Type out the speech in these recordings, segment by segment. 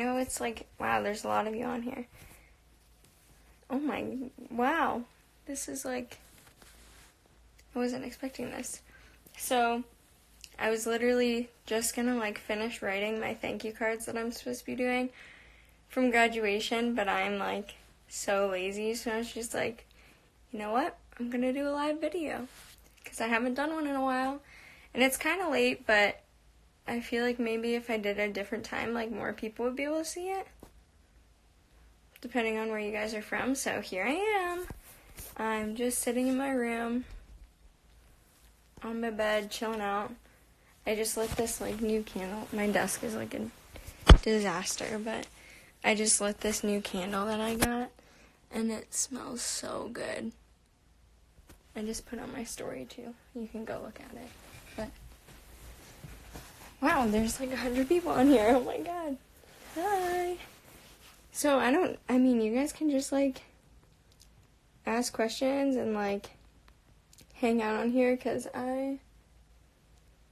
know it's like, wow, there's a lot of you on here. Oh my, wow. This is like, I wasn't expecting this. So, I was literally just gonna like finish writing my thank you cards that I'm supposed to be doing from graduation, but I'm like so lazy, so I was just like, you know what? I'm gonna do a live video, because I haven't done one in a while, and it's kind of late, but I feel like maybe if I did it a different time, like more people would be able to see it, depending on where you guys are from. So here I am. I'm just sitting in my room, on my bed, chilling out. I just lit this like new candle. My desk is like a disaster, but I just lit this new candle that I got, and it smells so good. I just put on my story too. You can go look at it. But wow, there's like 100 people on here. Oh my god. Hi. So I mean, you guys can just like ask questions and like hang out on here, because I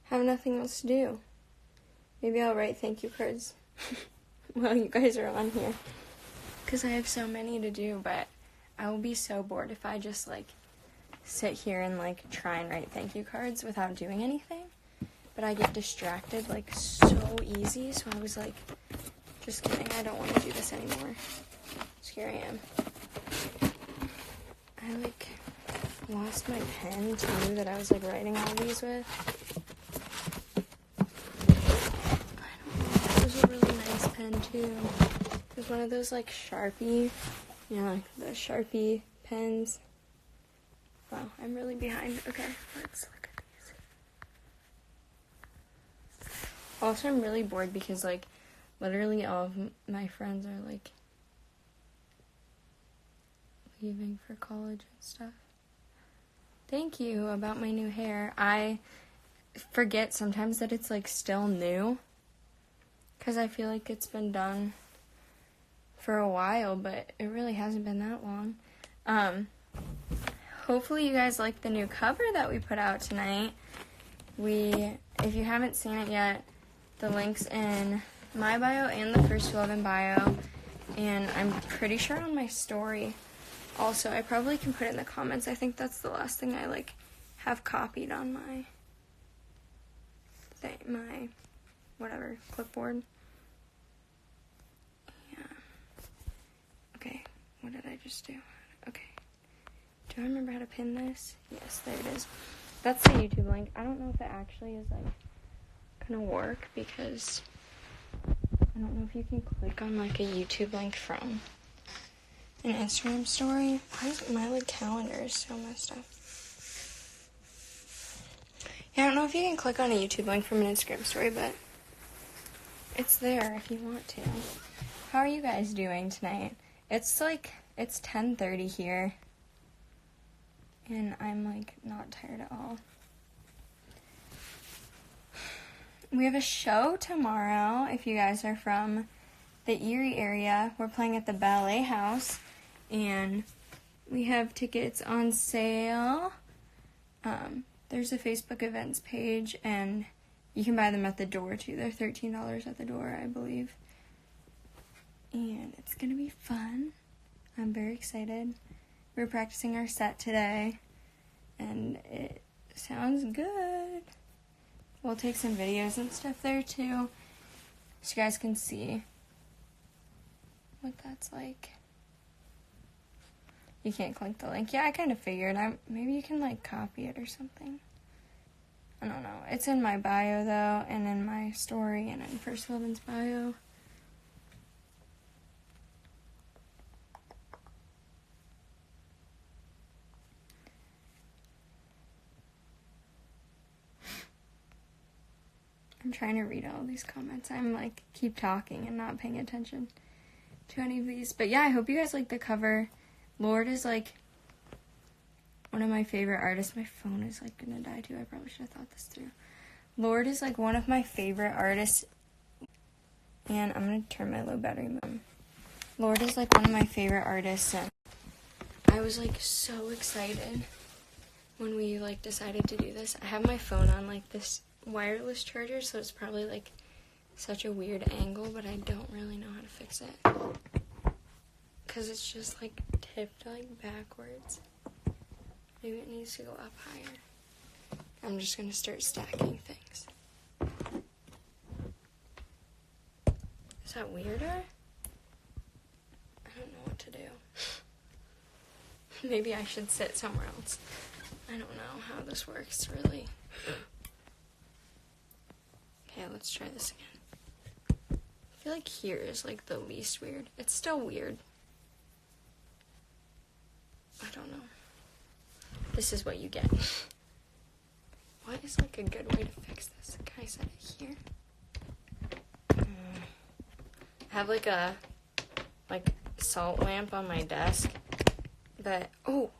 have nothing else to do. Maybe I'll write thank you cards while you guys are on here, because I have so many to do, but I will be so bored if I just like sit here and like try and write thank you cards without doing anything. But I get distracted like so easy, so I was like, just kidding, I don't want to do this anymore. So here I am. I like lost my pen too that I was like writing all these with. I don't know, it was a really nice pen too. It was one of those like Sharpie, like the Sharpie pens. Wow, I'm really behind. Okay, let's look at these. Also, I'm really bored because like literally all of my friends are like leaving for college and stuff. Thank you about my new hair. I forget sometimes that it's like still new, because I feel like it's been done for a while, but it really hasn't been that long. Hopefully you guys like the new cover that we put out tonight. If you haven't seen it yet, the link's in my bio and the First 11 bio, and I'm pretty sure on my story. Also, I probably can put it in the comments. I think that's the last thing I like have copied on my whatever clipboard. Yeah. Okay. What did I just do? Okay. Do I remember how to pin this? Yes, there it is. That's the YouTube link. I don't know if it actually is like gonna work, because I don't know if you can click on like a YouTube link from an Instagram story. Why is my like calendar is so messed up? Yeah, I don't know if you can click on a YouTube link from an Instagram story, but it's there if you want to. How are you guys doing tonight? It's 10:30 here, and I'm like not tired at all. We have a show tomorrow. If you guys are from the Erie area, we're playing at the Ballet House, and we have tickets on sale. There's a Facebook events page, and you can buy them at the door too. They're $13 at the door, I believe. And it's gonna be fun. I'm very excited. We're practicing our set today, and it sounds good. We'll take some videos and stuff there too, so you guys can see what that's like. You can't click the link. Yeah, I kind of figured. Maybe you can like copy it or something. I don't know. It's in my bio though, and in my story, and in First 11's bio. I'm trying to read all these comments. I'm like keep talking and not paying attention to any of these. But yeah, I hope you guys like the cover. Lorde is like one of my favorite artists. My phone is like gonna die too. I probably should have thought this through. Lorde is like one of my favorite artists. And I'm gonna turn my low battery mode. Lorde is like one of my favorite artists, and I was like so excited when we like decided to do this. I have my phone on like this wireless charger, so it's probably like such a weird angle, but I don't really know how to fix it. Because it's just, like, tipped, like, backwards. Maybe it needs to go up higher. I'm just going to start stacking things. Is that weirder? I don't know what to do. Maybe I should sit somewhere else. I don't know how this works, really. Okay, let's try this again. I feel like here is, like, the least weird. It's still weird. I don't know. This is what you get. What is, like, a good way to fix this? Can I set it here? I have, like, a, like, salt lamp on my desk. But, oh.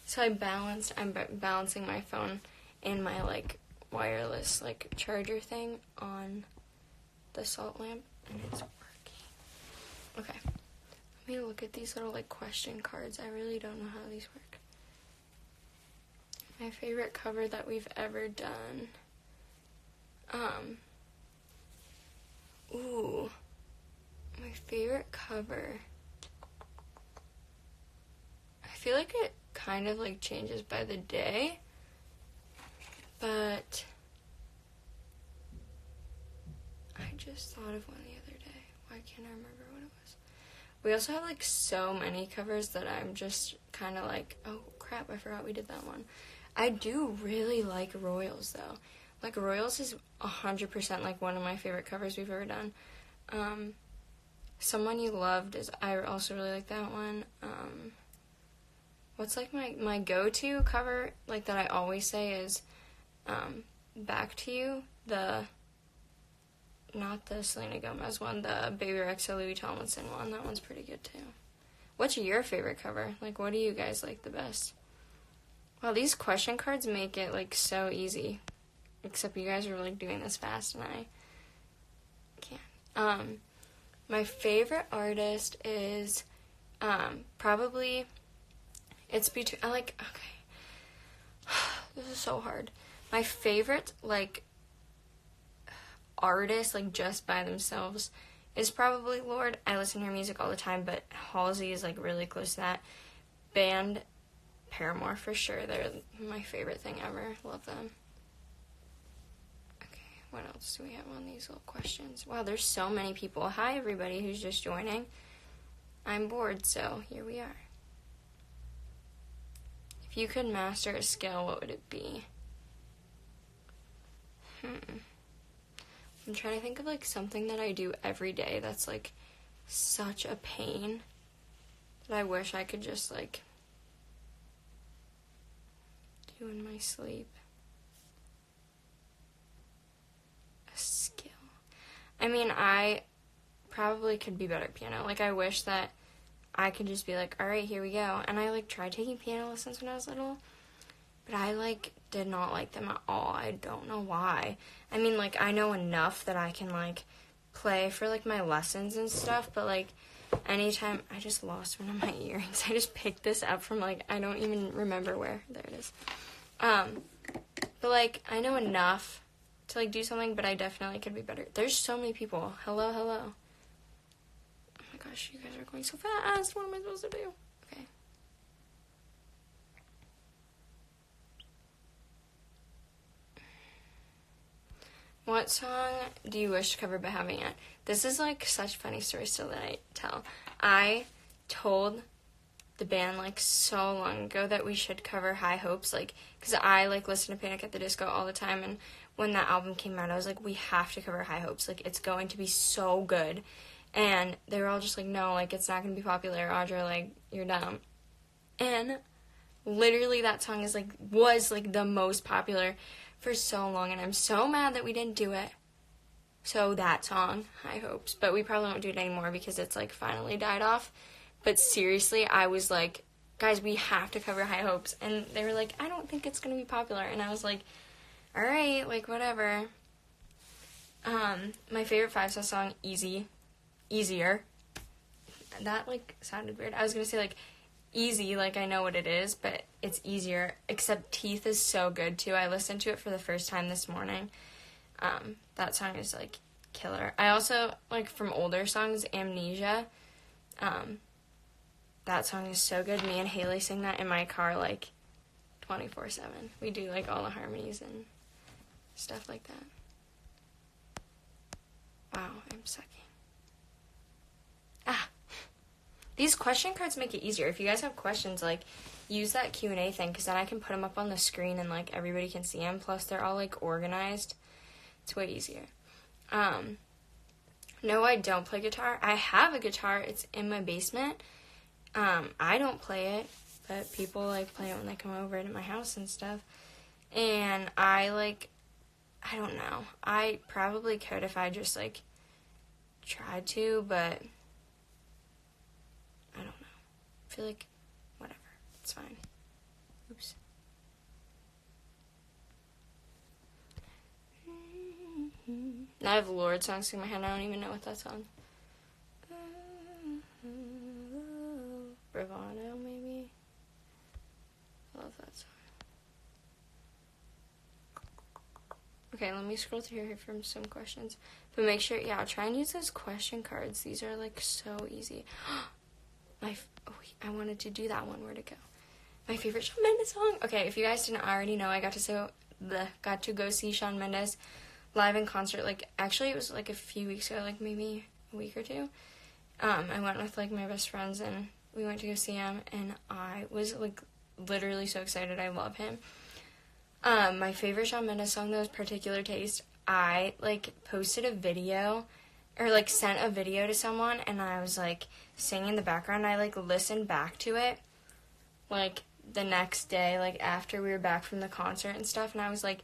So I'm balancing my phone and my, like, wireless, like, charger thing on the salt lamp, and it's working. Okay. Let me look at these little, like, question cards. I really don't know how these work. My favorite cover that we've ever done. Ooh. My favorite cover. I feel like it kind of, like, changes by the day. But I just thought of one the other day. Why can't I remember what it was? We also have, like, so many covers that I'm just kind of like, oh, crap, I forgot we did that one. I do really like Royals, though. Like, Royals is 100%, like, one of my favorite covers we've ever done. Someone You Loved is, I also really like that one. What's, like, my go-to cover, like, that I always say is, Back to You, not the Selena Gomez one, the Baby Rexha Louis Tomlinson one. That one's pretty good, too. What's your favorite cover? Like, what do you guys like the best? Wow, these question cards make it, like, so easy. Except you guys are, like, doing this fast, and I can't. My favorite artist is, probably, it's between, okay, this is so hard. My favorite, like, artist, like, just by themselves is probably Lorde. I listen to her music all the time, but Halsey is, like, really close to that. Band, Paramore, for sure. They're my favorite thing ever. Love them. Okay, what else do we have on these little questions? Wow, there's so many people. Hi, everybody who's just joining. I'm bored, so here we are. If you could master a skill, what would it be? I'm trying to think of, like, something that I do every day that's, like, such a pain that I wish I could just, like, do in my sleep. A skill. I mean, I probably could be better at piano. Like, I wish that I could just be like, alright, here we go. And I, like, tried taking piano lessons when I was little, but I, like, did not like them at all. I don't know why. I mean, like, I know enough that I can, like, play for, like, my lessons and stuff, but, like, anytime, I just lost one of my earrings. I just picked this up from, like, I don't even remember where. There it is. But, like, I know enough to, like, do something, but I definitely could be better. There's so many people. Hello, hello. Oh my gosh, you guys are going so fast. What am I supposed to do? Okay. What song do you wish to cover but haven't yet? This is, like, such a funny story still that I tell. I told the band, like, so long ago that we should cover High Hopes, like, because I, like, listen to Panic at the Disco all the time, and when that album came out, I was like, we have to cover High Hopes. Like, it's going to be so good. And they were all just like, no, like, it's not going to be popular, Audra, like, you're dumb. And literally that song is, like, was, like, the most popular for so long, and I'm so mad that we didn't do it. So that song, High Hopes, but we probably won't do it anymore because it's, like, finally died off. But seriously, I was like, guys, we have to cover High Hopes, and they were like, I don't think it's gonna be popular, and I was like, all right, like, whatever. My favorite 5-star song, Easier. That, like, sounded weird. I was gonna say, like, easy, like, I know what it is, but it's easier, except Teeth is so good, too. I listened to it for the first time this morning. That song is, like, killer. I also, like, from older songs, Amnesia. That song is so good. Me and Haley sing that in my car, like, 24/7. We do, like, all the harmonies and stuff like that. Wow, I'm sucking. These question cards make it easier. If you guys have questions, like, use that Q&A thing, because then I can put them up on the screen and, like, everybody can see them. Plus, they're all, like, organized. It's way easier. No, I don't play guitar. I have a guitar. It's in my basement. I don't play it, but people, like, play it when they come over to my house and stuff. And I don't know. I probably could if I just, like, tried to, but I don't know. I feel like, whatever. It's fine. Oops. Now I have Lord songs stuck in my head. I don't even know what that's on. Bravado, maybe? I love that song. Okay, let me scroll through here from some questions. But make sure, yeah, try and use those question cards. These are, like, so easy. I wanted to do that one. Where'd it go? My favorite Shawn Mendes song. Okay, if you guys didn't already know, I got to go see Shawn Mendes live in concert. Like, actually, it was, like, a few weeks ago, like, maybe a week or two. I went with, like, my best friends, and we went to go see him, and I was, like, literally so excited. I love him. My favorite Shawn Mendes song, though, is Particular Taste. I, like, posted a video, or, like, sent a video to someone, and I was, like, singing in the background. I, like, listened back to it, like, the next day, like, after we were back from the concert and stuff, and I was, like,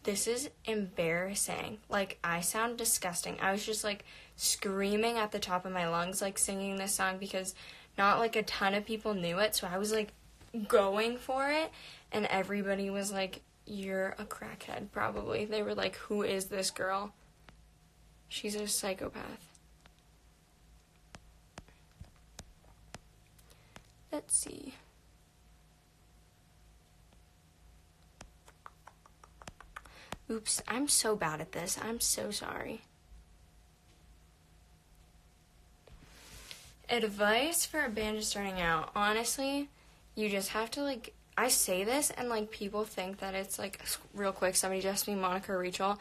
this is embarrassing. Like, I sound disgusting. I was just, like, screaming at the top of my lungs, like, singing this song, because not, like, a ton of people knew it, so I was, like, going for it, and everybody was, like, you're a crackhead, probably. They were like, who is this girl? She's a psychopath. Let's see. Oops, I'm so bad at this. I'm so sorry. Advice for a band just starting out. Honestly, you just have to, like, I say this and, like, people think that it's, like, real quick, somebody just me, Monica or Rachel.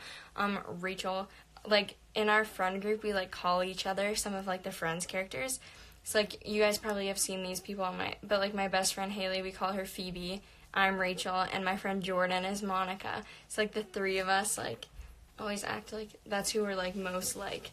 Rachel, like, in our friend group, we, like, call each other some of, like, the Friends characters. It's, like, you guys probably have seen these people but, like, my best friend Haley, we call her Phoebe. I'm Rachel, and my friend Jordan is Monica. It's, like, the three of us, like, always act like that's who we're, like, most like.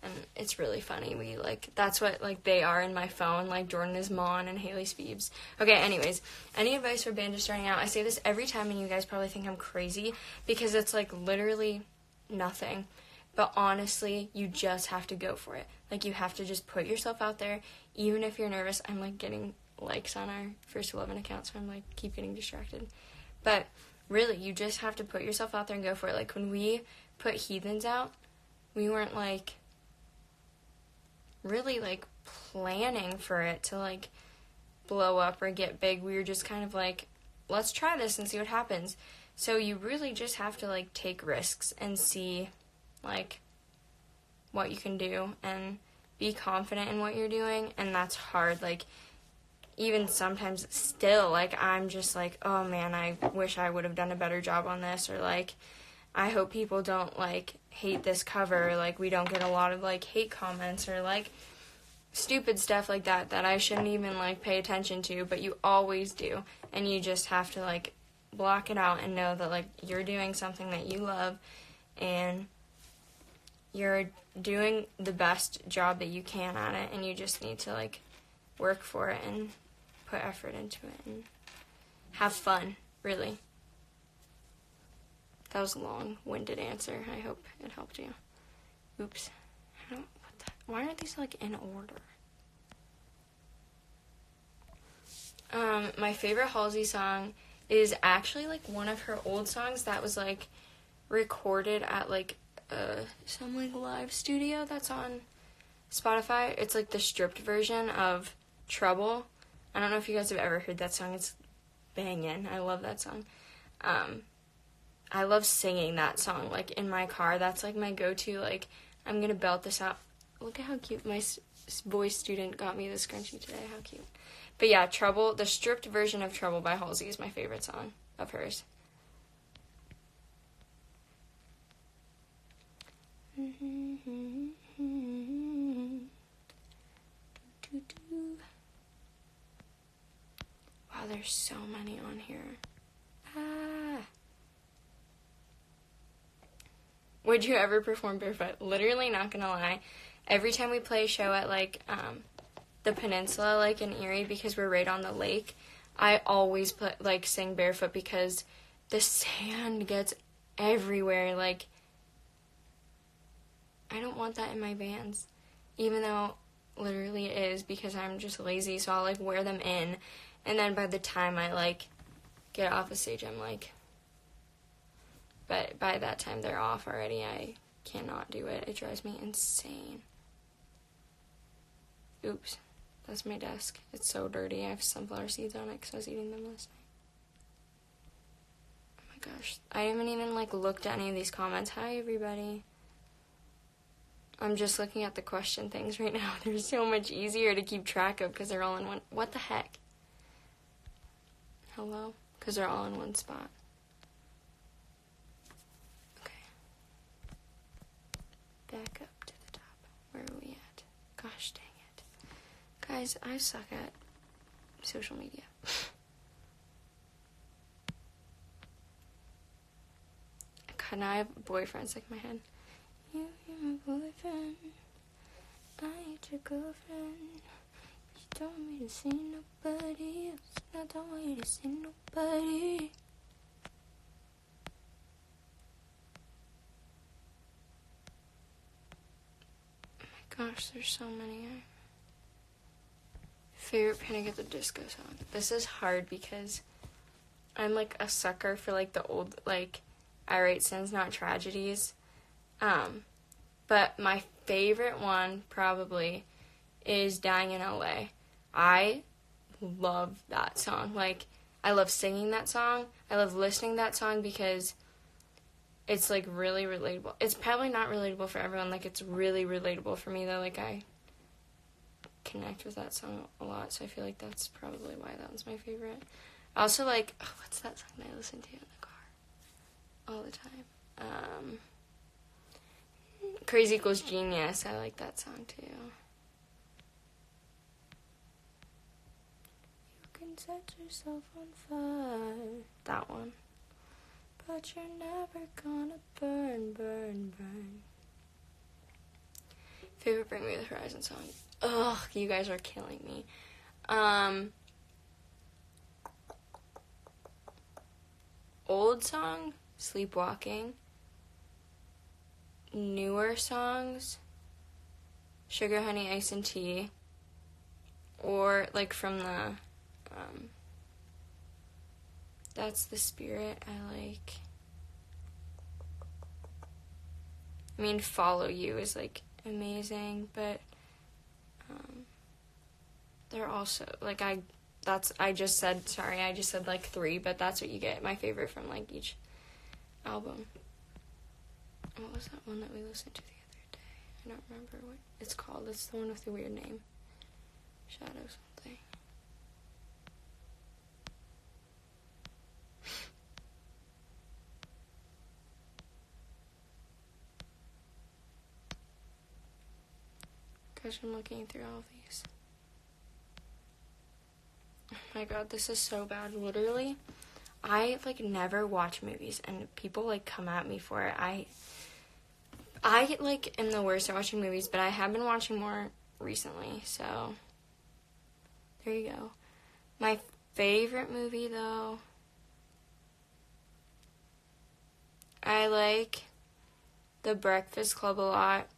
And it's really funny. We, like, that's what, like, they are in my phone. Like, Jordan is Mon and Haley's Phoebes. Okay, anyways, any advice for band just starting out? I say this every time, and you guys probably think I'm crazy, because it's, like, literally nothing. But honestly, you just have to go for it. Like, you have to just put yourself out there, even if you're nervous. I'm, like, getting likes on our First 11 account, so I'm, like, keep getting distracted. But, really, you just have to put yourself out there and go for it. Like, when we put Heathens out, we weren't, like, really, like, planning for it to, like, blow up or get big. We were just kind of like, let's try this and see what happens. So you really just have to, like, take risks and see, like, what you can do and be confident in what you're doing. And that's hard. Like, even sometimes still, like, I'm just like, oh man, I wish I would have done a better job on this, or, like, I hope people don't, like, hate this cover, like, we don't get a lot of, like, hate comments, or, like, stupid stuff like that I shouldn't even, like, pay attention to, but you always do, and you just have to, like, block it out and know that, like, you're doing something that you love, and you're doing the best job that you can at it, and you just need to, like, work for it and put effort into it and have fun, really. That was a long-winded answer. I hope it helped you. Oops. Why aren't these, like, in order? My favorite Halsey song is actually, like, one of her old songs that was, like, recorded at, like, some, like, live studio that's on Spotify. It's, like, the stripped version of Trouble. I don't know if you guys have ever heard that song. It's banging. I love that song. I love singing that song, like, in my car. That's, like, my go-to, like, I'm gonna belt this out. Look at how cute my boy student got me the scrunchie today. How cute. But yeah, Trouble, the stripped version of Trouble by Halsey is my favorite song of hers. Wow, there's so many on here. Would you ever perform barefoot? Literally, not gonna lie. Every time we play a show at, like, the peninsula, like, in Erie, because we're right on the lake, I always sing barefoot because the sand gets everywhere. Like, I don't want that in my Vans, even though literally it is, because I'm just lazy, so I'll, like, wear them in, and then by the time I, like, get off the stage, I'm like, but by that time they're off already. I cannot do it. It drives me insane. Oops. That's my desk. It's so dirty. I have sunflower seeds on it because I was eating them last night. Oh my gosh. I haven't even, like, looked at any of these comments. Hi, everybody. I'm just looking at the question things right now. They're so much easier to keep track of because they're all in one. What the heck? Hello? Because they're all in one spot. Okay. Back up to the top. Where are we at? Gosh dang it. Guys, I suck at social media. God, now I have boyfriends like my head. You're my boyfriend. I ain't your girlfriend. You told me to see nobody else. I don't want you to see nobody. Oh my gosh, there's so many. Favorite Panic at the Disco song. This is hard because I'm, like, a sucker for, like, the old, like, I Write Sins, Not Tragedies. But my favorite one probably is Dying in LA. I love that song. Like, I love singing that song. I love listening to that song because it's, like, really relatable. It's probably not relatable for everyone. Like, it's really relatable for me, though. Like, I connect with that song a lot, so I feel like that's probably why that one's my favorite. I also like, what's that song that I listen to in the car all the time? Crazy Equals Genius. I like that song too. You can set yourself on fire. That one. But you're never gonna burn, burn, burn. Favorite Bring Me the Horizon song. Ugh, you guys are killing me. Old song, Sleepwalking. Newer songs, Sugar, Honey, Ice, and Tea. Or, like, from the, That's the Spirit, I like. I mean, Follow You is, like, amazing, but, they're also, like, I just said like 3, but that's what you get, my favorite from, like, each album. What was that one that we listened to the other day? I don't remember what it's called. It's the one with the weird name. Shadow something. Gosh, I'm looking through all of these. Oh my god, this is so bad. Literally, I, like, never watch movies, and people, like, come at me for it. I like, am the worst at watching movies, but I have been watching more recently, so there you go. My favorite movie, though, I like The Breakfast Club a lot.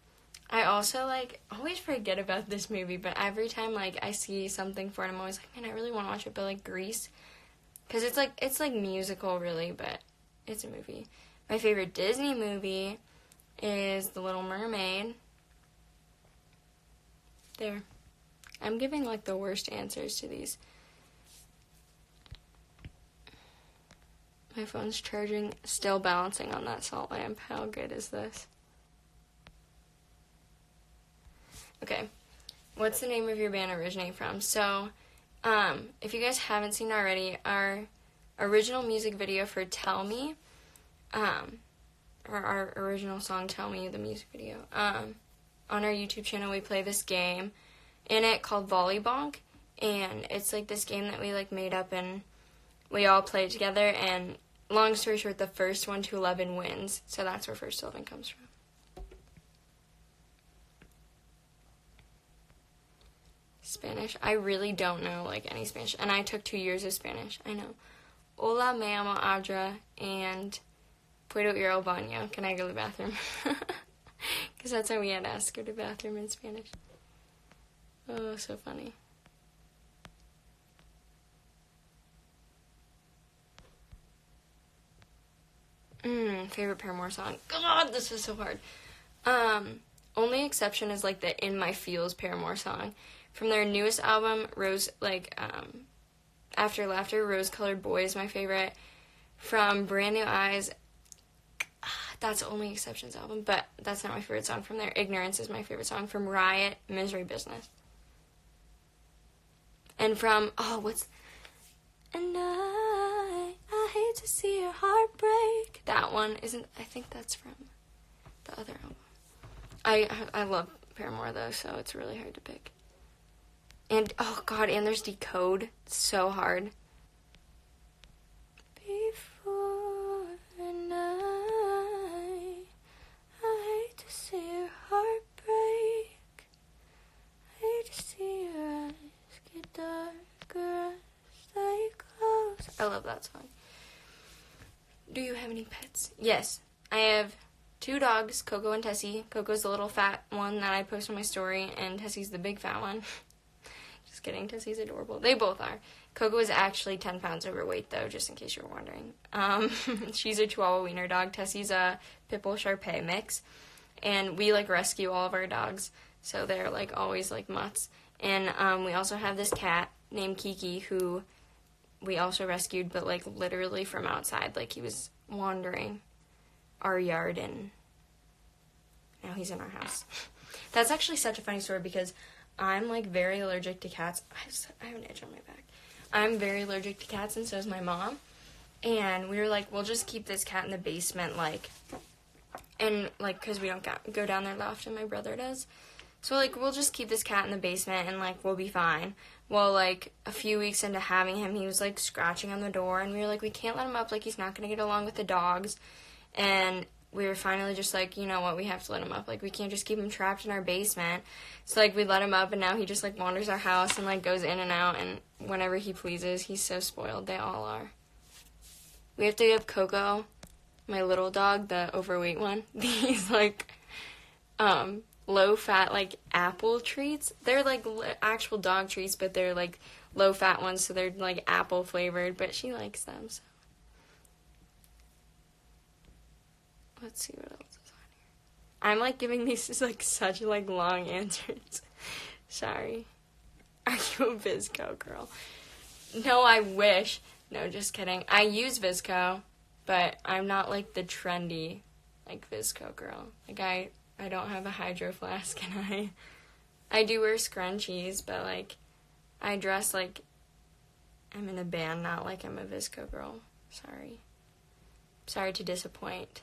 I also, like, always forget about this movie, but every time, like, I see something for it, I'm always like, man, I really want to watch it, but, like, Grease, because it's, like, musical, really, but it's a movie. My favorite Disney movie is The Little Mermaid. There. I'm giving, like, the worst answers to these. My phone's charging, still balancing on that salt lamp. How good is this? Okay, what's the name of your band originate from? So, if you guys haven't seen already, our original music video for Tell Me, or our original song Tell Me, the music video, on our YouTube channel we play this game in it called Volleybonk, and it's like this game that we like made up and we all play it together, and long story short, the first 1 to 11 wins, so that's where First to 11 comes from. Spanish. I really don't know, like, any Spanish. And I took 2 years of Spanish. I know. Hola, me llamo Audra, and puedo ir al baño. Can I go to the bathroom? Because that's how we had to ask go to the bathroom in Spanish. Oh, so funny. Favorite Paramore song. God, this is so hard. Only exception is, like, the In My Feels Paramore song. From their newest album, After Laughter, Rose Colored Boy is my favorite. From Brand New Eyes, that's Only Exceptions album, but that's not my favorite song from there. Ignorance is my favorite song. From Riot, Misery Business. And from, And I hate to see your heart break. That one isn't, I think that's from the other album. I love Paramore, though, so it's really hard to pick. And, oh God, and there's Decode. It's so hard. Before night, I hate to see your heart break. I hate to see your eyes get darker as they close. I love that song. Do you have any pets? Yes. I have 2 dogs, Coco and Tessie. Coco's the little fat one that I post on my story, and Tessie's the big fat one. Just kidding, Tessie's adorable. They both are. Coco is actually 10 pounds overweight, though, just in case you were wondering. She's a Chihuahua wiener dog. Tessie's a Pitbull Shar-Pei mix. And we, like, rescue all of our dogs, so they're, like, always, like, mutts. And we also have this cat named Kiki, who we also rescued, but, like, literally from outside. Like, he was wandering our yard, and now he's in our house. That's actually such a funny story, because I'm, like, very allergic to cats. I have an itch on my back. I'm very allergic to cats, and so is my mom. And we were like, we'll just keep this cat in the basement, like, and, like, because we don't go down there that often, my brother does. So, like, we'll just keep this cat in the basement, and, like, we'll be fine. Well, like, a few weeks into having him, he was, like, scratching on the door, and we were like, we can't let him up, like, he's not going to get along with the dogs. And we were finally just like, you know what, we have to let him up. Like, we can't just keep him trapped in our basement. So, like, we let him up, and now he just, like, wanders our house and, like, goes in and out, and whenever he pleases. He's so spoiled. They all are. We have to give Coco, my little dog, the overweight one, these, like, low-fat, like, apple treats. They're, like, actual dog treats, but they're, like, low-fat ones, so they're, like, apple-flavored, but she likes them, so. Let's see what else is on here. I'm, like, giving these, like, such, like, long answers. Sorry. Are you a Visco girl? No, I wish. No, just kidding. I use Visco, but I'm not, like, the trendy, like, Visco girl. Like, I don't have a hydro flask, and I do wear scrunchies, but, like, I dress like I'm in a band, not like I'm a Visco girl. Sorry. Sorry to disappoint.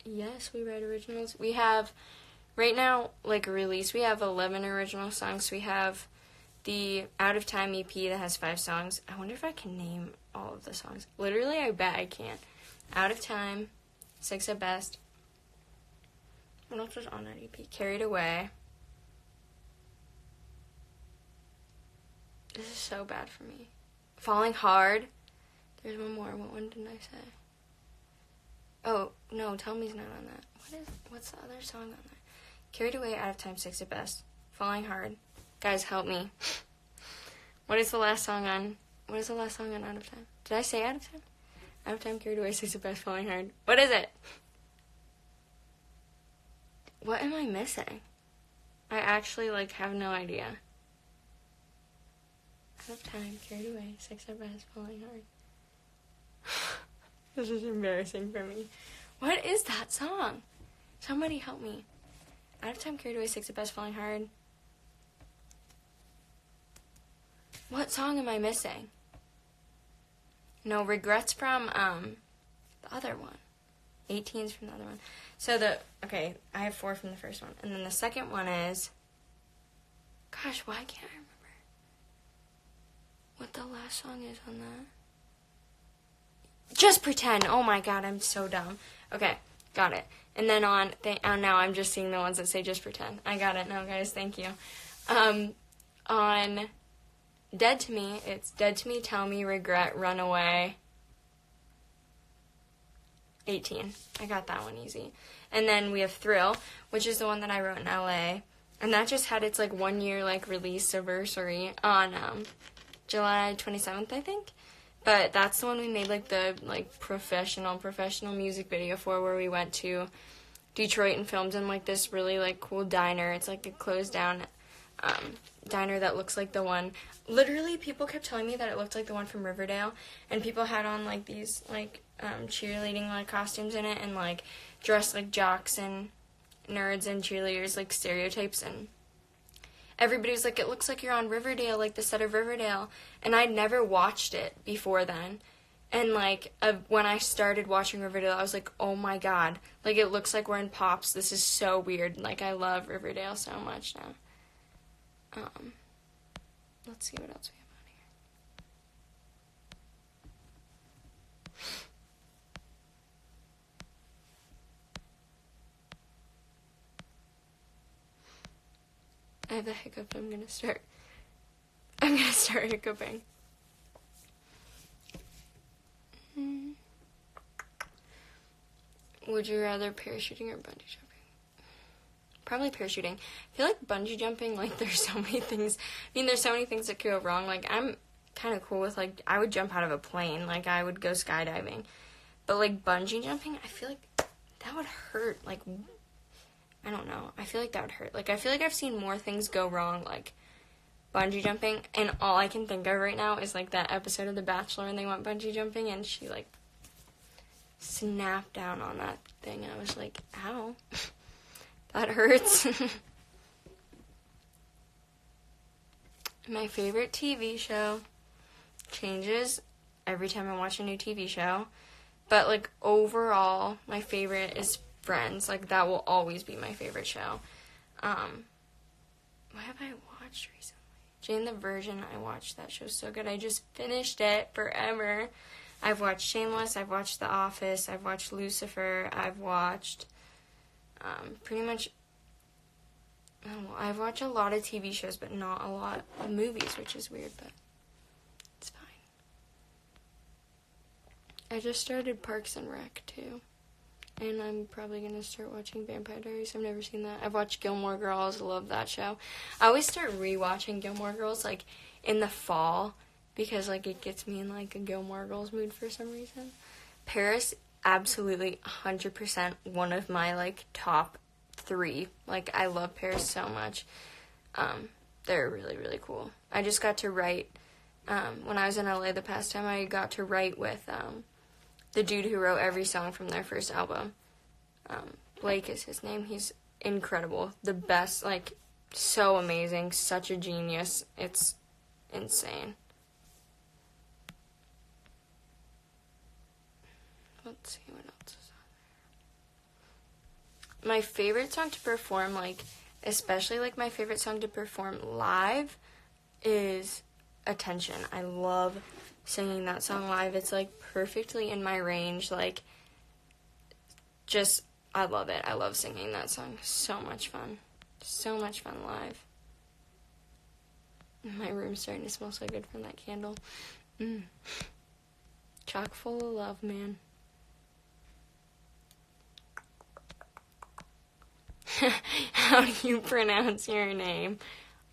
Yes, we write originals. We have, right now, like, a release, we have 11 original songs. We have the Out of Time EP that has 5 songs. I wonder if I can name all of the songs. Literally, I bet I can't. Out of Time, 6 at Best. What else was on that EP? Carried Away. This is so bad for me. Falling Hard. There's one more. What one didn't I say? Oh, no, Tell Me's not on that. What's the other song on that? Carried Away, Out of Time, 6 at Best. Falling Hard. Guys, help me. What is the last song on Out of Time? Did I say Out of Time? Out of Time, Carried Away, 6 at Best, Falling Hard. What is it? What am I missing? I actually, like, have no idea. Out of time, carried away, sex at best, falling hard. This is embarrassing for me. What is that song? Somebody help me. Out of time, carried away, sex at best, falling hard. What song am I missing? No, Regrets from the other one. 18's from the other one. So I have 4 from the first one. And then the second one is, gosh, why can't I remember what the last song is on that? Just Pretend. Oh my god, I'm so dumb. Okay, got it. And then now I'm just seeing the ones that say Just Pretend. I got it now, guys. Thank you. On Dead to Me, it's Dead to Me, Tell Me, Regret, Runaway, 18. I got that one easy. And then we have Thrill, which is the one that I wrote in LA. And that just had its 1 year release anniversary on July 27th, I think. But that's the one we made the professional music video for, where we went to Detroit and filmed in this really cool diner. It's a closed down diner that looks like the one. Literally, people kept telling me that it looked like the one from Riverdale, and people had on these cheerleading costumes in it, and dressed like jocks and nerds and cheerleaders, stereotypes, and everybody was like, it looks like you're on Riverdale, the set of Riverdale, and I'd never watched it before then. And when I started watching Riverdale, I was like, oh my god, it looks like we're in Pops. This is so weird. I love Riverdale so much now. Let's see what else we have on here. I have a hiccup. I'm gonna start hiccuping. Would you rather parachuting or bungee jumping? Probably parachuting. I feel like bungee jumping, there's so many things. There's so many things that could go wrong. I'm kind of cool with, I would jump out of a plane. I would go skydiving. But, bungee jumping, I feel like that would hurt. I don't know. I feel like that would hurt. I feel like I've seen more things go wrong, bungee jumping. And all I can think of right now is, that episode of The Bachelor and they went bungee jumping and she, snapped down on that thing. And I was like, ow. That hurts. My favorite TV show changes every time I watch a new TV show. But, overall, my favorite is Friends. That will always be my favorite show. What have I watched recently? Jane the Virgin. I watched that show so good. I just finished it forever. I've watched Shameless. I've watched The Office. I've watched Lucifer. I've watched... pretty much, I don't know, I've watched a lot of TV shows, but not a lot of movies, which is weird, but it's fine. I just started Parks and Rec, too, and I'm probably going to start watching Vampire Diaries. I've never seen that. I've watched Gilmore Girls. I love that show. I always start rewatching Gilmore Girls, in the fall, because, it gets me in, a Gilmore Girls mood for some reason. Paris, absolutely 100% one of my top 3. I love Paris so much. They're really, really cool. I just got to write when I was in LA the past time. I got to write with the dude who wrote every song from their first album. Blake is his name. He's incredible, the best, so amazing, such a genius. It's insane. Let's see what else is on there. My favorite song to perform, especially, my favorite song to perform live is Attention. I love singing that song live. It's, perfectly in my range. I love it. I love singing that song. So much fun. So much fun live. My room's starting to smell so good from that candle. Chock full of love, man. How do you pronounce your name?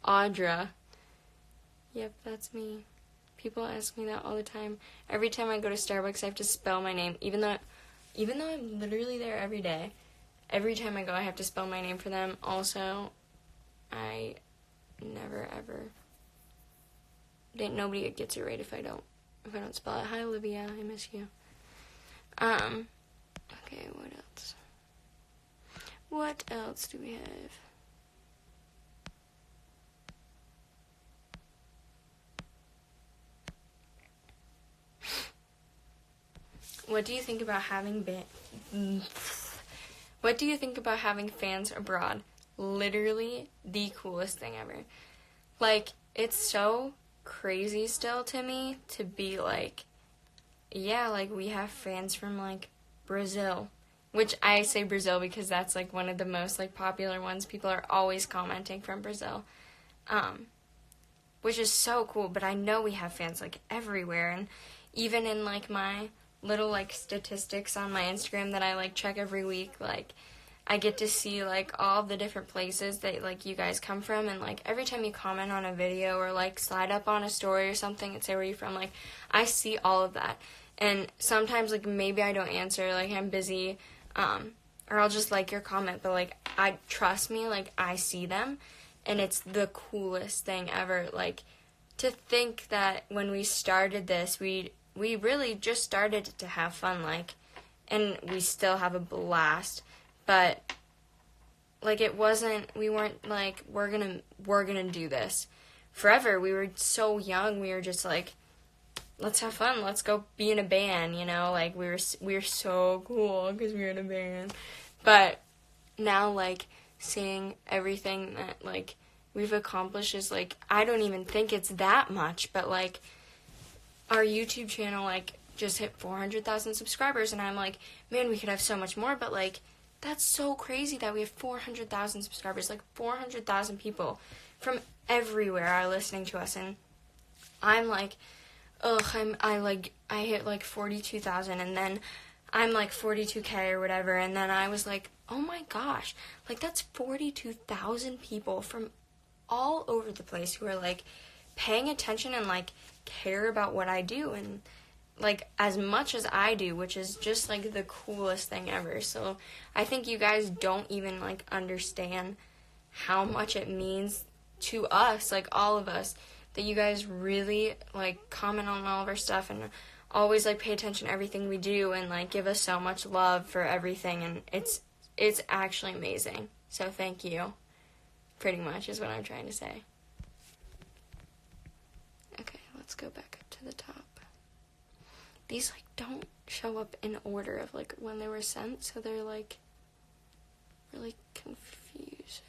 Audra. Yep, that's me. People ask me that all the time. Every time I go to Starbucks, I have to spell my name, even though I'm literally there every day. Every time I go, I have to spell my name for them. Also, I never ever nobody gets it right if I don't spell it. Hi, Olivia. I miss you. Okay, what else? What else do we have? What do you think about having What do you think about having fans abroad? Literally the coolest thing ever. Like, it's so crazy still to me to be like, yeah, like, we have fans from, like, Brazil. Which I say Brazil because that's, like, one of the most, like, popular ones. People are always commenting from Brazil. Which is so cool. But I know we have fans, like, everywhere. And even in, like, my little, like, statistics on my Instagram that I, like, check every week, like, I get to see, like, all the different places that, like, you guys come from, and, like, every time you comment on a video or, like, slide up on a story or something and say where you're from, like, I see all of that. And sometimes, like, maybe I don't answer, like, I'm busy, or I'll just like your comment, but, like, trust me, like, I see them, and it's the coolest thing ever. Like, to think that when we started this, we really just started to have fun, like, and we still have a blast, but, like, we weren't like, we're gonna do this forever. We were so young, we were just like, let's have fun, let's go be in a band, you know, like, we were so cool because we were in a band. But now, like, seeing everything that, like, we've accomplished is, like, I don't even think it's that much, but, like, our YouTube channel, like, just hit 400,000 subscribers, and I'm like, man, we could have so much more, but, like, that's so crazy that we have 400,000 subscribers, like, 400,000 people from everywhere are listening to us, and I'm like, I hit, like, 42,000, and then I'm, like, 42K or whatever, and then I was like, oh my gosh, like, that's 42,000 people from all over the place who are, like, paying attention and, like, care about what I do, and, like, as much as I do, which is just, like, the coolest thing ever. So I think you guys don't even, like, understand how much it means to us, like, all of us, that you guys really, like, comment on all of our stuff and always, like, pay attention to everything we do and, like, give us so much love for everything, and it's actually amazing. So thank you, pretty much, is what I'm trying to say. Okay, let's go back up to the top. These, like, don't show up in order of, like, when they were sent, so they're, like, really confusing.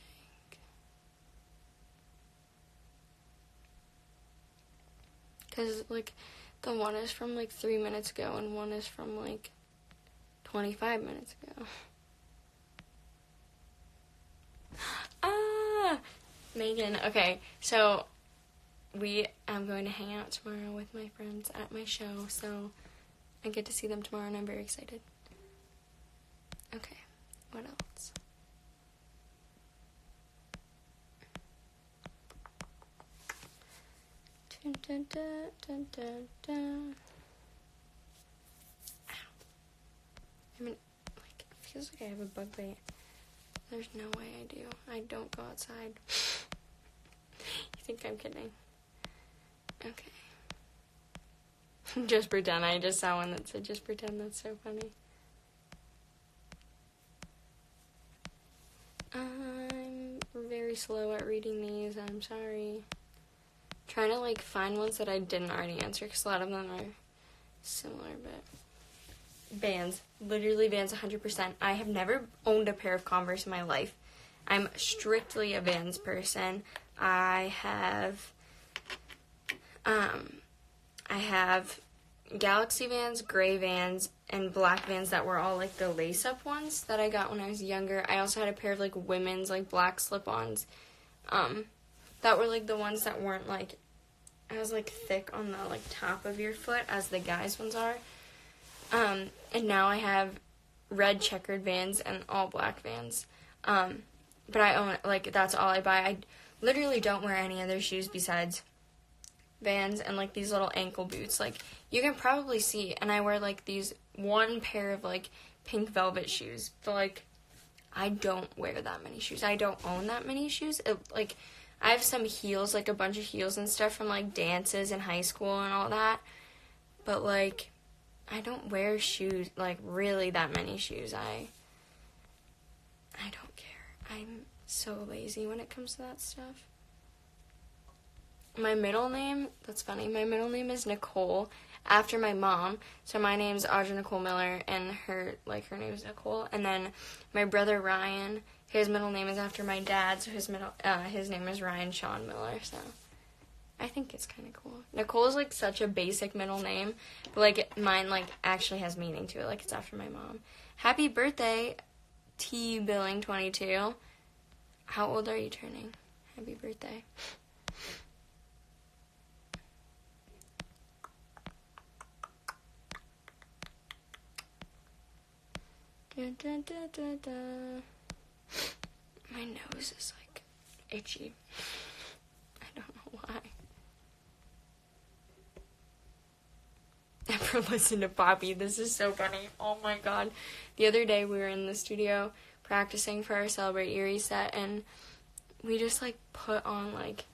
Because, like, the one is from, like, 3 minutes ago, and one is from, like, 25 minutes ago. Megan. Okay, so I'm going to hang out tomorrow with my friends at my show, so I get to see them tomorrow, and I'm very excited. Okay, what else? Dun, dun, dun, dun, dun, dun. Ow. I mean, like, it feels like I have a bug bite. There's no way I do. I don't go outside. You think I'm kidding? Okay. Just pretend. I just saw one that said just pretend. That's so funny. I'm very slow at reading these. I'm sorry. Trying to, like, find ones that I didn't already answer, because a lot of them are similar, but Vans. Literally Vans 100%. I have never owned a pair of Converse in my life. I'm strictly a Vans person. I have Galaxy Vans, gray Vans, and black Vans that were all, like, the lace-up ones that I got when I was younger. I also had a pair of, like, women's, like, black slip-ons, that were, like, the ones that weren't, like, as, like, thick on the, like, top of your foot as the guys' ones are. And now I have red checkered Vans and all black Vans. But I own, like, that's all I buy. I literally don't wear any other shoes besides Vans and, like, these little ankle boots. Like, you can probably see, and I wear, like, these one pair of, like, pink velvet shoes. But, like, I don't wear that many shoes. I don't own that many shoes. I have some heels, like a bunch of heels and stuff from, like, dances in high school and all that. But, like, I don't wear shoes, like, really that many shoes. I don't care. I'm so lazy when it comes to that stuff. My middle name, that's funny, my middle name is Nicole, after my mom. So my name's Audra Nicole Miller, and her name is Nicole. And then my brother Ryan, his middle name is after my dad, so his name is Ryan Sean Miller, so I think it's kind of cool. Nicole is, like, such a basic middle name, but, like, mine, like, actually has meaning to it, like, it's after my mom. Happy birthday, T. Billing 22. How old are you turning? Happy birthday. Da, da, da, da, da. My nose is, like, itchy. I don't know why. Never listen to Poppy. This is so funny. Oh my god. The other day we were in the studio practicing for our Celebrate Erie set, and we just, like, put on, like,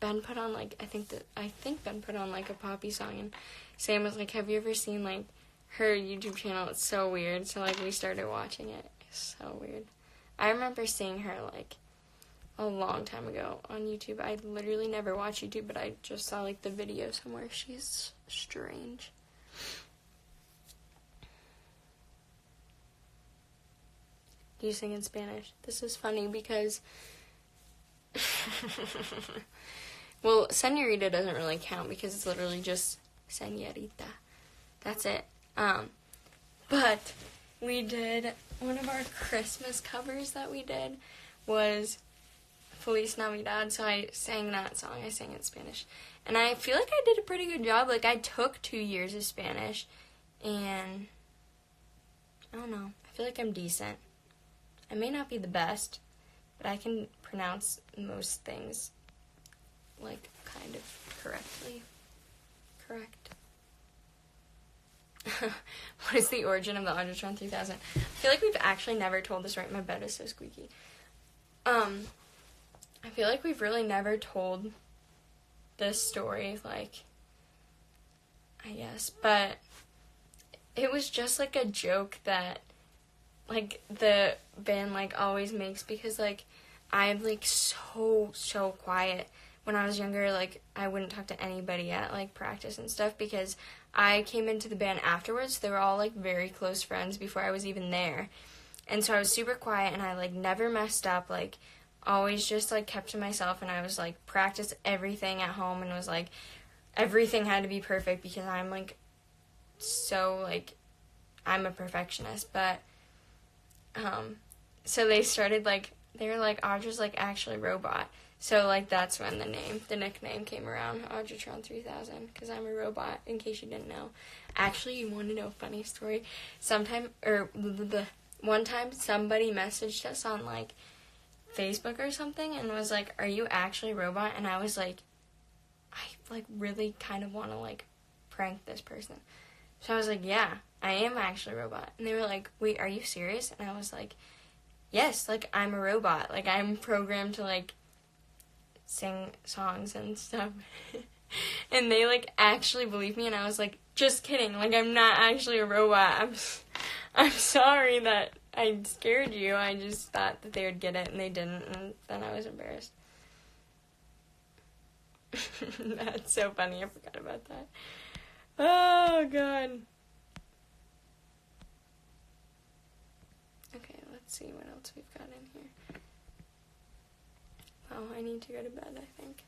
Ben put on, like, I think Ben put on, like, a Poppy song, and Sam was like, have you ever seen, like, her YouTube channel? It's so weird. So, like, we started watching it. It's so weird. I remember seeing her, like, a long time ago on YouTube. I literally never watch YouTube, but I just saw, like, the video somewhere. She's strange. Do you sing in Spanish? This is funny because well, señorita doesn't really count because it's literally just señorita. That's it. But we did, one of our Christmas covers that we did was Feliz Navidad, so I sang that song. I sang it in Spanish. And I feel like I did a pretty good job. Like, I took 2 years of Spanish, and I don't know. I feel like I'm decent. I may not be the best, but I can pronounce most things, like, kind of correctly. Correct. What is the origin of the Audratron 3000? I feel like we've actually never told this, right? My bed is so squeaky. I feel like we've really never told this story, like, I guess, but it was just, like, a joke that, like, the band, like, always makes, because, like, I'm, like, so quiet. When I was younger, like, I wouldn't talk to anybody at, like, practice and stuff, because I came into the band afterwards. They were all, like, very close friends before I was even there. And so I was super quiet, and I, like, never messed up, like, always just, like, kept to myself, and I was, like, practiced everything at home, and was, like, everything had to be perfect, because I'm, like, so, like, I'm a perfectionist. But, so they started, like, they were, like, Audra's, like, actually robot. So, like, that's when the nickname came around, Audratron 3000, because I'm a robot, in case you didn't know. Actually, you want to know a funny story? One time, somebody messaged us on, like, Facebook or something, and was like, are you actually a robot? And I was like, I, like, really kind of want to, like, prank this person. So I was like, yeah, I am actually a robot. And they were like, wait, are you serious? And I was like, yes, like, I'm a robot. Like, I'm programmed to, like, sing songs and stuff. And they, like, actually believed me, and I was like, just kidding. Like, I'm not actually a robot. I'm sorry that I scared you. I just thought that they would get it, and they didn't, and then I was embarrassed. That's so funny. I forgot about that. Oh, God. Okay, let's see what else we've got in here. Oh, I need to go to bed, I think.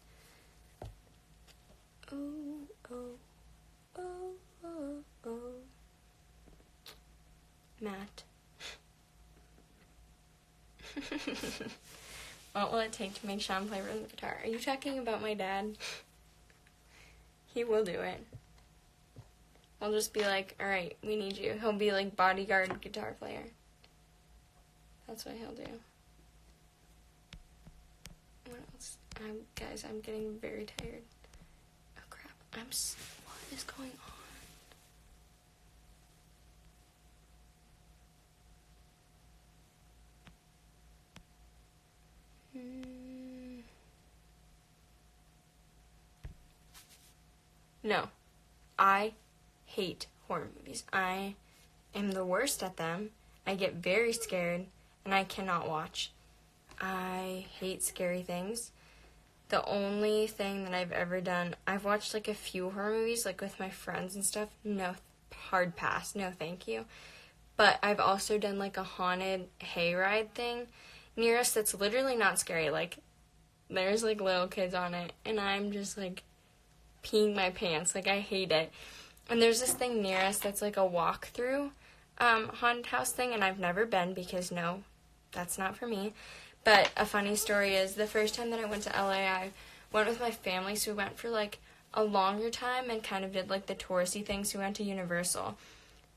Oh. Matt. What will it take to make Sean play rhythm guitar? Are you talking about my dad? He will do it. I'll just be like, alright, we need you. He'll be like bodyguard guitar player. That's what he'll do. What else? Guys, I'm getting very tired. Oh crap. What is going on? No. I hate horror movies. I am the worst at them. I get very scared, and I cannot watch. I hate scary things. The only thing that I've ever done, I've watched like a few horror movies, like with my friends and stuff. No, hard pass. No, thank you. But I've also done like a haunted hayride thing near us that's literally not scary. Like, there's like little kids on it, and I'm just like peeing my pants. Like, I hate it. And there's this thing near us that's like a walkthrough haunted house thing, and I've never been because no, that's not for me. But a funny story is the first time that I went to LA, I went with my family, so we went for like a longer time and kind of did like the touristy things. We went to Universal,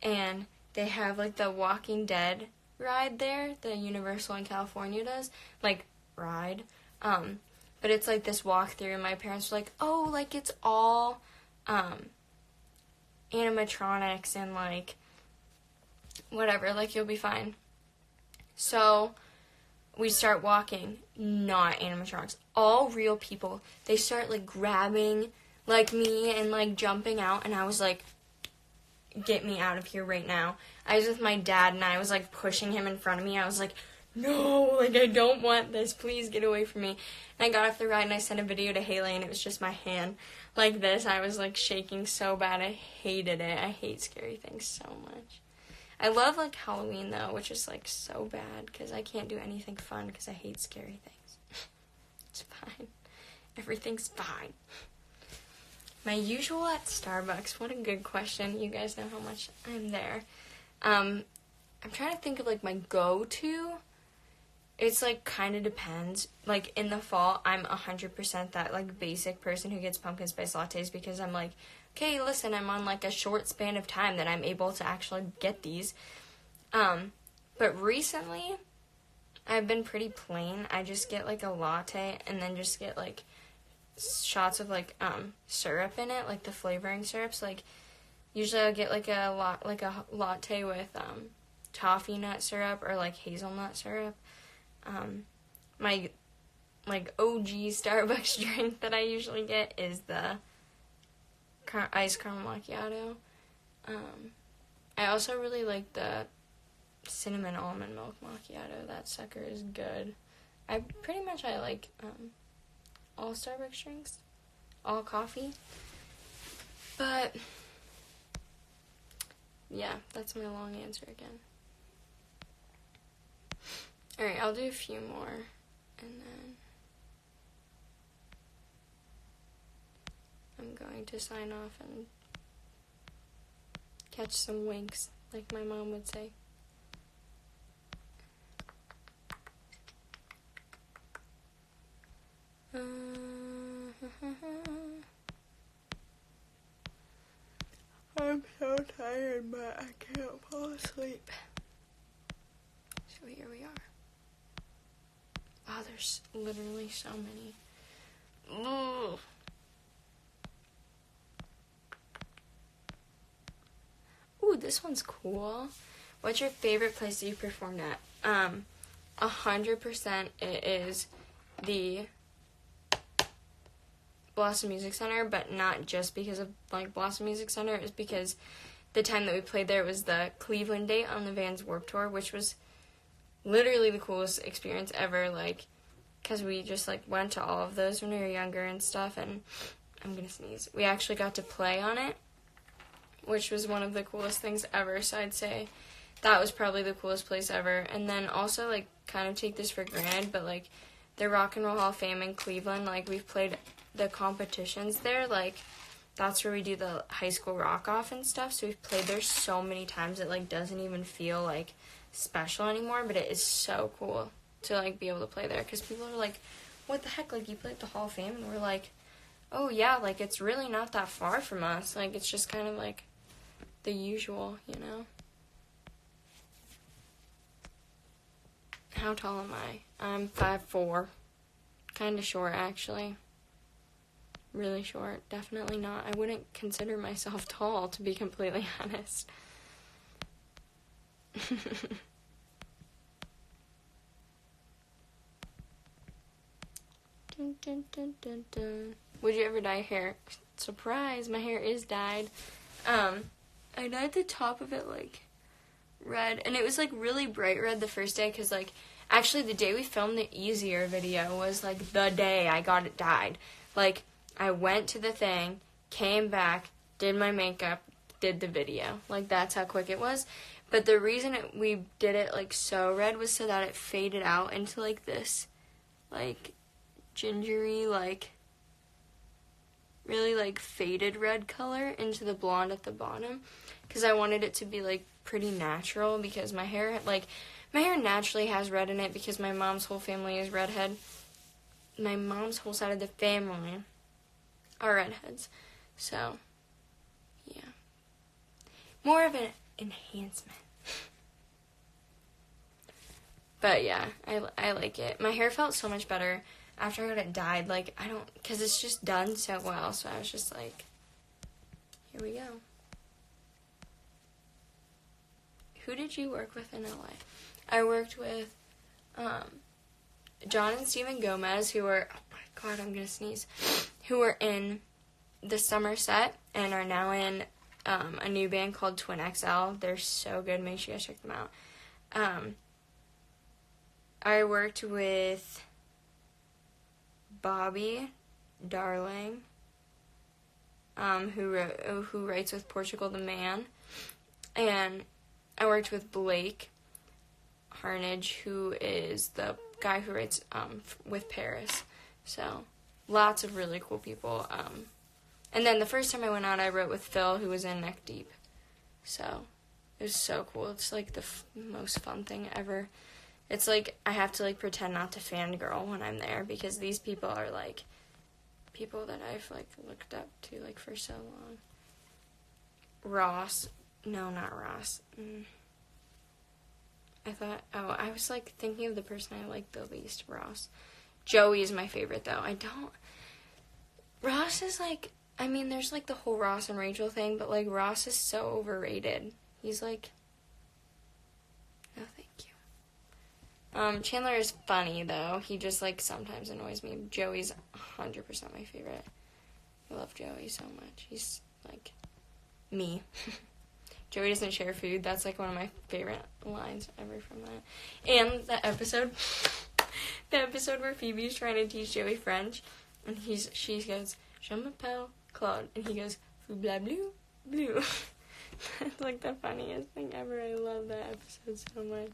and they have like the Walking Dead ride there, the Universal in California does, like ride. But it's like this walkthrough, and my parents were like, oh, like it's all animatronics and like whatever, like you'll be fine. So we start walking, not animatronics, all real people. They start like grabbing like me and like jumping out, and I was like, get me out of here right now. I was with my dad, and I was like pushing him in front of me. I was like, no, like I don't want this, please get away from me. And I got off the ride, and I sent a video to Haley, and it was just my hand like this. I was like shaking so bad. I hated it. I hate scary things so much. I love like Halloween though, which is like so bad because I can't do anything fun because I hate scary things. It's fine. Everything's fine. My usual at Starbucks. What a good question. You guys know how much I'm there. I'm trying to think of like my go-to. It's like kind of depends. Like in the fall, I'm 100% that like basic person who gets pumpkin spice lattes because I'm like, okay, listen, I'm on like a short span of time that I'm able to actually get these. But recently, I've been pretty plain. I just get like a latte and then just get like shots of like syrup in it, like the flavoring syrups. Like usually I'll get like a latte with toffee nut syrup or like hazelnut syrup. My like OG Starbucks drink that I usually get is the iced caramel macchiato. I also really like the cinnamon almond milk macchiato. That sucker is good. I like all Starbucks drinks, all coffee. But yeah, that's my long answer again. Alright, I'll do a few more, and then I'm going to sign off and catch some winks, like my mom would say. I'm so tired, but I can't fall asleep. So here we are. Wow, there's literally so many. Ugh. Ooh, this one's cool. What's your favorite place that you performed at? 100% it is the Blossom Music Center, but not just because of like Blossom Music Center. It was because the time that we played there was the Cleveland date on the Vans Warped Tour, which was literally the coolest experience ever, like, because we just, like, went to all of those when we were younger and stuff, and I'm gonna sneeze. We actually got to play on it, which was one of the coolest things ever, so I'd say that was probably the coolest place ever. And then also, like, kind of take this for granted, but, like, the Rock and Roll Hall of Fame in Cleveland, like, we've played the competitions there, like, that's where we do the high school rock-off and stuff, so we've played there so many times it, like, doesn't even feel, like, special anymore, but it is so cool to like be able to play there because people are like, what the heck, like you played at the Hall of Fame, and we're like, oh yeah, like it's really not that far from us, like it's just kind of like the usual, you know. How tall am I? I'm 5'4", kind of short actually, really short. Definitely not, I wouldn't consider myself tall, to be completely honest. Dun, dun, dun, dun, dun. Would you ever dye hair? surprise, my hair is dyed. I dyed the top of it, like, red, and it was, like, really bright red the first day, because, like, actually the day we filmed the Easier video was, like, the day I got it dyed. Like, I went to the thing, came back, did my makeup, did the video. Like, that's how quick it was. But the reason we did it, like, so red was so that it faded out into, like, this, like, gingery, like, really, like, faded red color into the blonde at the bottom. Because I wanted it to be, like, pretty natural, because my hair naturally has red in it because my mom's whole family is redhead. My mom's whole side of the family are redheads. So, yeah. More of an enhancement. But yeah, I like it. My hair felt so much better after I got it dyed. Like, because it's just done so well. So I was just like, here we go. Who did you work with in LA? I worked with John and Steven Gomez, who were, oh my god, I'm gonna sneeze, who were in the summer set and are now in a new band called Twin XL. They're so good. Make sure you guys check them out. I worked with Bobby Darling, who writes with Portugal the Man, and I worked with Blake Harnage, who is the guy who writes with Paris. So, lots of really cool people. And then the first time I went out, I wrote with Phil, who was in Neck Deep. So, it was so cool. It's, like, the most fun thing ever. It's, like, I have to, like, pretend not to fangirl when I'm there, because these people are, like, people that I've, like, looked up to, like, for so long. Ross. No, not Ross. I was, like, thinking of the person I liked the least, Ross. Joey is my favorite, though. Ross is, like, I mean, there's, like, the whole Ross and Rachel thing, but, like, Ross is so overrated. He's, like, no, thank you. Chandler is funny, though. He just, like, sometimes annoys me. Joey's 100% my favorite. I love Joey so much. He's, like, me. Joey doesn't share food. That's, like, one of my favorite lines ever from that. And the episode where Phoebe's trying to teach Joey French, and she goes, Je m'appelle Claude, and he goes, Fou bla blue, blue. That's, like, the funniest thing ever. I love that episode so much.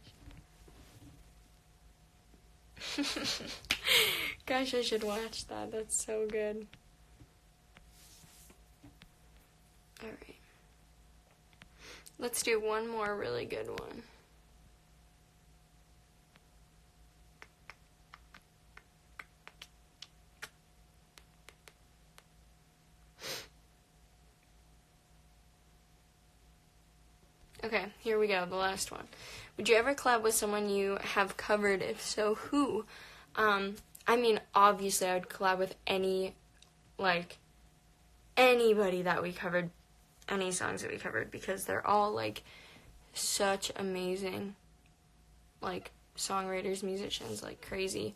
Gosh, I should watch that. That's so good. Alright. Let's do one more really good one. Okay, here we go, the last one. Would you ever collab with someone you have covered? If so, who? I mean, obviously I would collab with anybody that we covered, any songs that we covered, because they're all, like, such amazing, like, songwriters, musicians, like, crazy.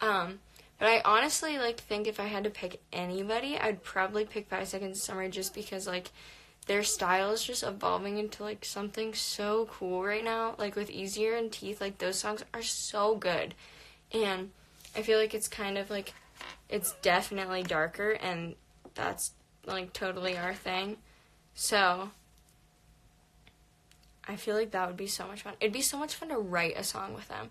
But I honestly, like, think if I had to pick anybody, I'd probably pick 5 Seconds of Summer, just because, like, their style is just evolving into, like, something so cool right now. Like, with Easier and Teeth, like, those songs are so good. And I feel like it's kind of, like, it's definitely darker, and that's, like, totally our thing. So, I feel like that would be so much fun. It'd be so much fun to write a song with them.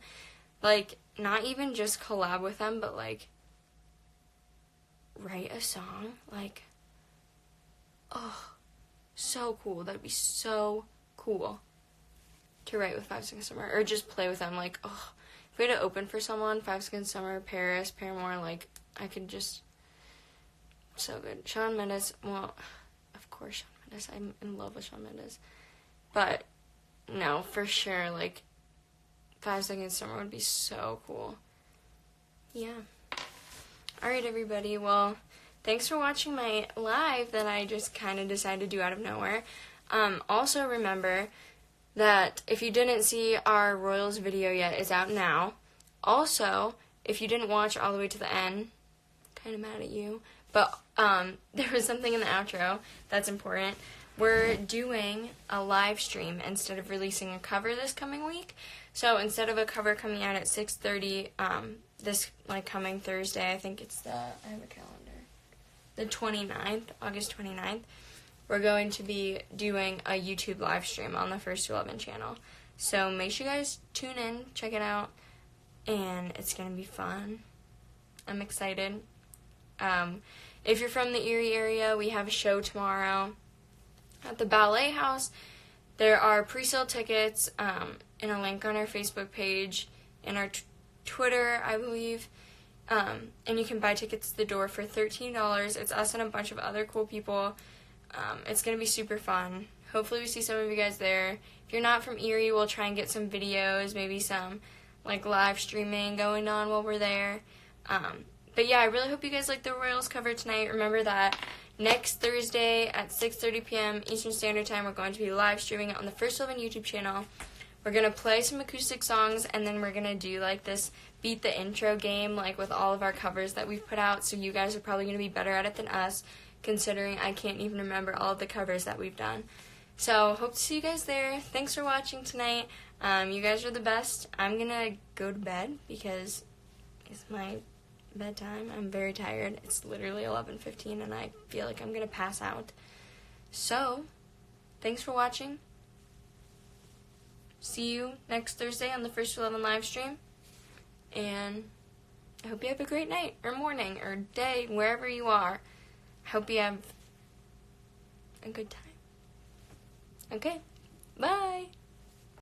Like, not even just collab with them, but, like, write a song. Like, oh, so cool. That'd be so cool to write with 5 Seconds of Summer. Or just play with them. Like, oh, if we had to open for someone, 5 Seconds of Summer, Paris, Paramore, like, I could just, so good. Shawn Mendes, well, of course Shawn Mendes. I'm in love with Shawn Mendes. But, no, for sure, like, 5 Seconds of Summer would be so cool. Yeah. Alright, everybody, well, thanks for watching my live that I just kind of decided to do out of nowhere. Also remember that if you didn't see our Royals video yet, it's out now. Also, if you didn't watch all the way to the end, kind of mad at you, but there was something in the outro that's important. We're doing a live stream instead of releasing a cover this coming week. So instead of a cover coming out at 6:30 this coming Thursday, I think it's I have a calendar, the 29th, August 29th, we're going to be doing a YouTube live stream on the First to 11 channel. So make sure you guys tune in, check it out, and it's going to be fun. I'm excited. If you're from the Erie area, we have a show tomorrow at the Ballet House. There are pre-sale tickets and a link on our Facebook page and our Twitter, I believe. And you can buy tickets at the door for $13. It's us and a bunch of other cool people. It's going to be super fun. Hopefully we see some of you guys there. If you're not from Erie, we'll try and get some videos, maybe some live streaming going on while we're there. But yeah, I really hope you guys like the Royals cover tonight. Remember that next Thursday at 6:30 p.m. Eastern Standard Time, we're going to be live streaming it on the First 11 YouTube channel. We're going to play some acoustic songs, and then we're going to do this beat the intro game with all of our covers that we've put out. So you guys are probably going to be better at it than us, considering I can't even remember all of the covers that we've done. So hope to see you guys there. Thanks for watching tonight. You guys are the best. I'm going to go to bed because it's my bedtime. I'm very tired. It's literally 11:15 and I feel like I'm going to pass out. So, thanks for watching. See you next Thursday on the First to 11 live stream. And I hope you have a great night or morning or day, wherever you are. I hope you have a good time. Okay, bye.